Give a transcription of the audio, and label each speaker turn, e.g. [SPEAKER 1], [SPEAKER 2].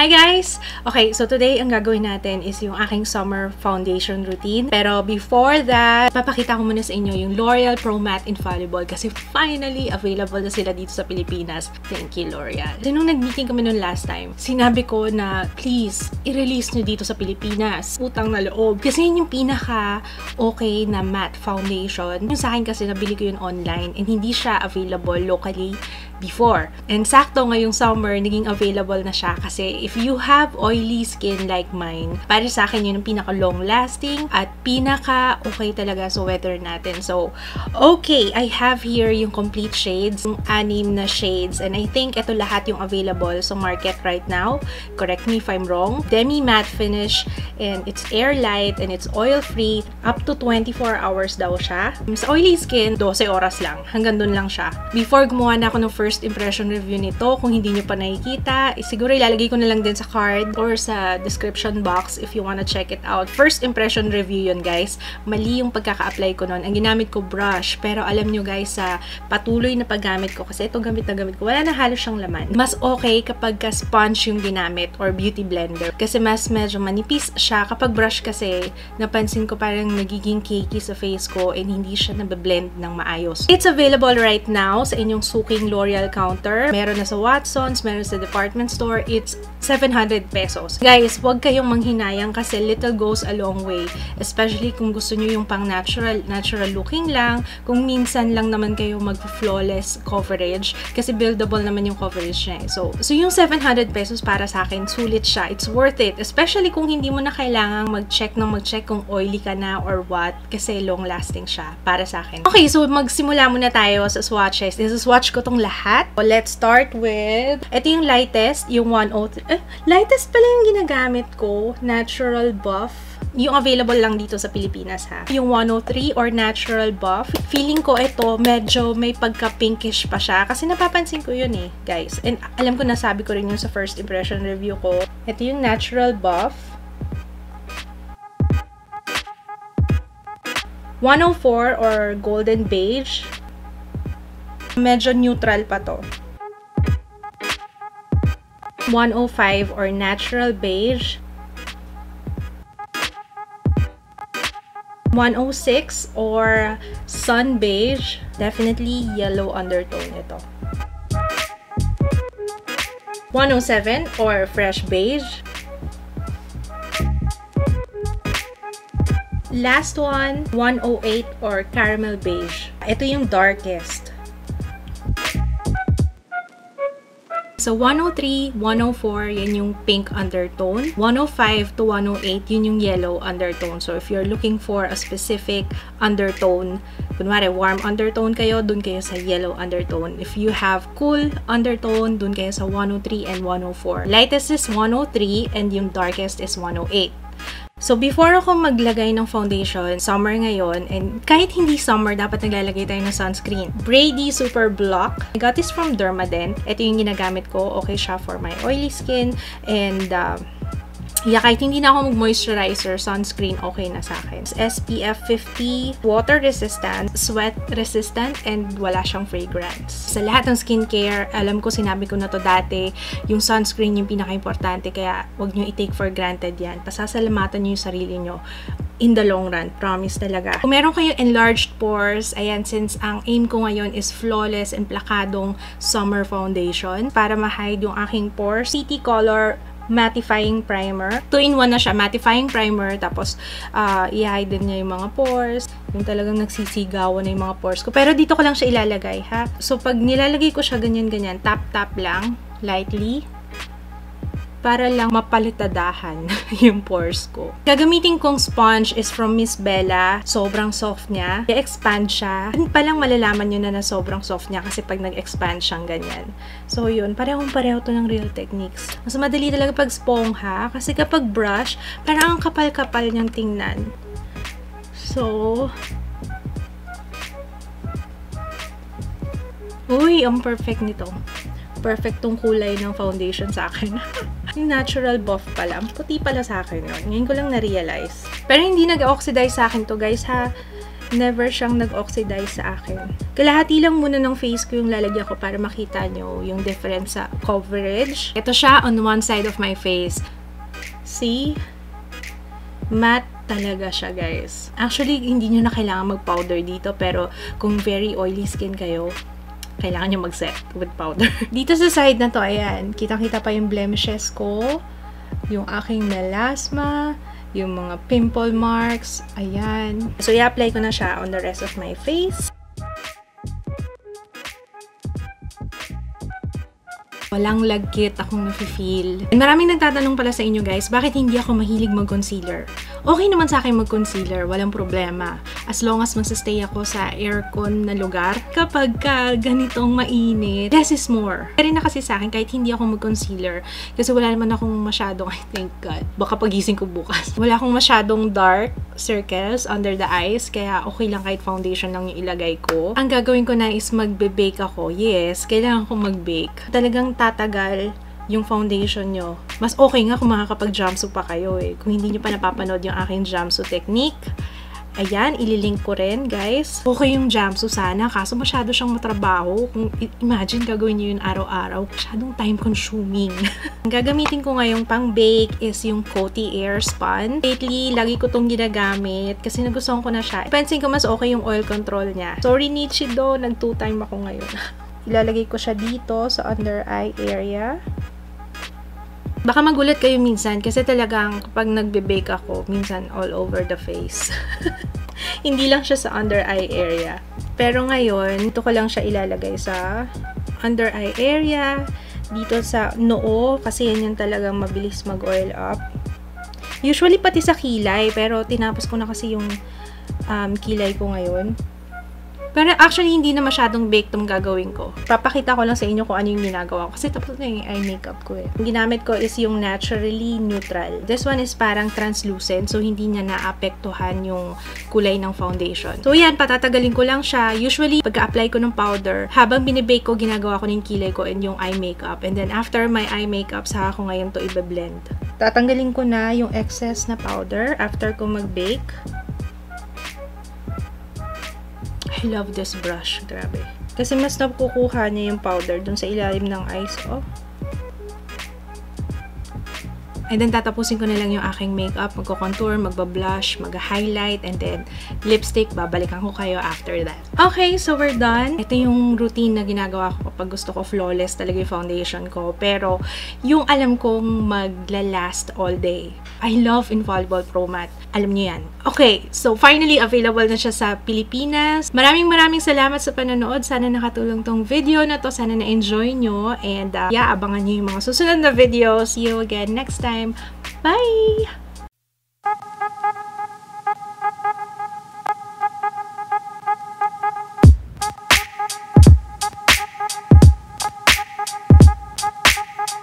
[SPEAKER 1] Hi guys! Okay, so today ang gagawin natin is yung aking summer foundation routine. Pero before that, papakita ko muna sa inyo yung L'Oreal Pro Matte Infallible kasi finally available na sila dito sa Pilipinas. Thank you, L'Oreal. Kasi nung nag-meeting kami noon last time, sinabi ko na please, i-release nyo dito sa Pilipinas. Utang na loob. Kasi yun yung pinaka-okay na matte foundation. Yung sa akin kasi nabili ko yun online and hindi siya available locally before. And sakto ngayong summer, naging available na siya kasi if you have oily skin like mine, para sa akin yun ang pinaka-long lasting at pinaka-okay talaga sa weather natin. So, okay, I have here yung complete shades, yung 6 na shades, and I think ito lahat yung available sa market right now. Correct me if I'm wrong. Demi matte finish, and it's air light, and it's oil-free. Up to 24 hours daw siya. Sa oily skin, 12 oras lang. Hanggang dun lang siya. Before gumawa na ako ng first impression review nito, kung hindi nyo pa nakikita, siguro ilalagay ko na lang din sa card or sa description box if you wanna check it out. First impression review yun, guys. Mali yung pagkaka-apply ko nun. Ang ginamit ko brush, pero alam nyo guys, sa patuloy na paggamit ko, kasi ito gamit na gamit ko, wala na halos siyang laman. Mas okay kapag ka sponge yung ginamit or beauty blender. Kasi mas medyo manipis siya. Kapag brush kasi, napansin ko parang nagiging cakey sa face ko and hindi siya nabablend ng maayos. It's available right now sa inyong suking L'Oreal counter. Meron na sa Watsons, meron sa department store. It's 700 pesos. Guys, huwag kayong manghinayang kasi little goes a long way. Especially kung gusto nyo yung pang natural looking lang. Kung minsan lang naman kayo mag-flawless coverage kasi buildable naman yung coverage niya. So yung 700 pesos para sa akin, sulit siya. It's worth it. Especially kung hindi mo na kailangang mag-check kung oily ka na or what kasi long lasting siya para sa akin. Okay, so magsimula muna tayo sa swatches. Swatch ko tong lahat. So, let's start with, ito yung lightest, yung 103. Lightest pala yung ginagamit ko, Natural Buff. Yung available lang dito sa Pilipinas ha. Yung 103 or Natural Buff. Feeling ko ito, medyo may pagka-pinkish pa siya. Kasi napapansin ko yun eh, guys. And alam ko, nasabi ko rin yun sa first impression review ko. Ito yung Natural Buff. 104 or Golden Beige. Medyo neutral pa to. 105 or Natural Beige. 106 or Sun Beige. Definitely yellow undertone ito. 107 or Fresh Beige. Last one, 108 or Caramel Beige. Ito yung darkest. So, 103, 104, yan yung pink undertone. 105 to 108, yun yung yellow undertone. So, if you're looking for a specific undertone, kunwari, warm undertone kayo, dun kayo sa yellow undertone. If you have cool undertone, dun kayo sa 103 and 104. Lightest is 103 and yung darkest is 108. So, before ako maglagay ng foundation, summer ngayon, and kahit hindi summer, dapat naglalagay tayo ng sunscreen. Brady Super Block. I got this from Dermadent. Ito yung ginagamit ko. Okay siya for my oily skin. And, yeah, kahit hindi na ako mag-moisturizer, sunscreen, okay na sa akin. SPF 50, water resistant, sweat resistant, and wala siyang fragrance. Sa lahat ng skincare, alam ko, sinabi ko na to dati, yung sunscreen yung pinaka-importante, kaya wag nyo i-take for granted yan. Pasasalamatan nyo yung sarili nyo in the long run. Promise talaga. Kung meron kayong enlarged pores, ayan, since ang aim ko ngayon is flawless and plakadong summer foundation, para ma-hide yung aking pores, CT Color mattifying primer. 2-in-1 na siya. Mattifying primer. Tapos, i-hide din niya yung mga pores. Yung talagang nagsisigawan na yung mga pores ko. Pero dito ko lang siya ilalagay, ha? So, pag nilalagay ko siya ganyan-ganyan, tap-tap lang, lightly, para lang mapalitadahan yung pores ko. Gagamitin kong sponge is from Miss Bella. Sobrang soft niya. I-expand siya. Palang malalaman nyo na sobrang soft niya kasi pag nag-expand siyang ganyan. So, yun. Parehong-pareho to ng Real Techniques. Mas madali talaga pag spongha kasi kapag brush, parang ang kapal-kapal niyang tingnan. So, uy, ang perfect nito. Perfect tong kulay ng foundation sa akin. Yung Natural Buff pala. Puti pala sa akin yun. Ngayon ko lang na-realize. Pero hindi nag-oxidize sa akin to, guys, ha. never siyang nag-oxidize sa akin. Kalahati lang muna ng face ko yung lalagyan ko para makita nyo yung difference sa coverage. Ito siya on one side of my face. See? Matte talaga siya, guys. Actually, hindi nyo na kailangan mag-powder dito, pero kung very oily skin kayo, kailangan nyo mag-set with powder. Dito sa side na to, ayan, kitang-kita pa yung blemishes ko, yung aking melasma, yung mga pimple marks, ayan. So, i-apply ko na siya on the rest of my face. Walang lagkit akong nafe-feel. And maraming nagtatanong pala sa inyo guys, bakit hindi ako mahilig mag-concealer? Okay naman sa akin mag-concealer, walang problema. As long as magsastay ako sa aircon na lugar. Kapag ganitong mainit, less is more. Kaya rin na kasi sa akin kahit hindi ako mag-concealer. Kasi wala naman akong masyadong, thank God, baka pagising ko bukas. Wala akong masyadong dark circles under the eyes, kaya okay lang kahit foundation lang yung ilagay ko. Ang gagawin ko na is magbe-bake ako. Yes, kailangan ko mag-bake. Talagang tatagal yung foundation nyo. Mas okay nga kung makakapag-jumpsuit pa kayo eh. Kung hindi nyo pa napapanood yung aking jumpsuit technique, ayan, ililink ko rin, guys. Okay yung jumpsuit sana, kaso masyado siyang matrabaho. Kung imagine gagawin nyo yun araw-araw, masyadong time-consuming. Ang gagamitin ko ngayong pang-bake is yung Coty Air Spun. Lately, lagi ko tong ginagamit kasi nagustuhan ko na siya. Pansin ko mas okay yung oil control niya. Sorry, Nichido, nag-2-time ako ngayon. Ilalagay ko siya dito sa under eye area. Baka magulat kayo minsan kasi talagang kapag nagbe-bake ako, minsan all over the face. Hindi lang siya sa under eye area. Pero ngayon, ito ko lang siya ilalagay sa under eye area, dito sa noo, kasi yan yung talagang mabilis mag-oil up. Usually pati sa kilay, pero tinapos ko na kasi yung kilay ko ngayon. Pero actually, hindi na masyadong bake tong gagawin ko. Papakita ko lang sa inyo kung ano yung ginagawa ko. Kasi tapos na yung eye makeup ko eh. Yung ginamit ko is yung Naturally Neutral. This one is parang translucent. So, hindi niya naapektuhan yung kulay ng foundation. So, yan. Patatagalin ko lang siya. Usually, pagka-apply ko ng powder, habang binibake ko, ginagawa ko ng kilay ko and yung eye makeup. And then, after my eye makeup, saka ko ngayon to ibe-blend. Tatanggalin ko na yung excess na powder after ko mag-bake. I love this brush. Grabe. Kasi mas nakukuha niya yung powder dun sa ilalim ng eyes. Oh. And then, tatapusin ko na lang yung aking makeup. Magko-contour, magba-blush, mag-highlight, and then lipstick. Babalikan ko kayo after that. Okay, so we're done. Ito yung routine na ginagawa ko kapag gusto ko flawless talaga yung foundation ko. Pero, yung alam kong magla-last all day. I love Infallible Pro Matte. Alam niyo yan. Okay, so finally, available na siya sa Pilipinas. Maraming salamat sa panonood. Sana nakatulong tong video na to. Sana na-enjoy nyo. And, yeah, abangan nyo yung mga susunod na videos. See you again next time. Bye!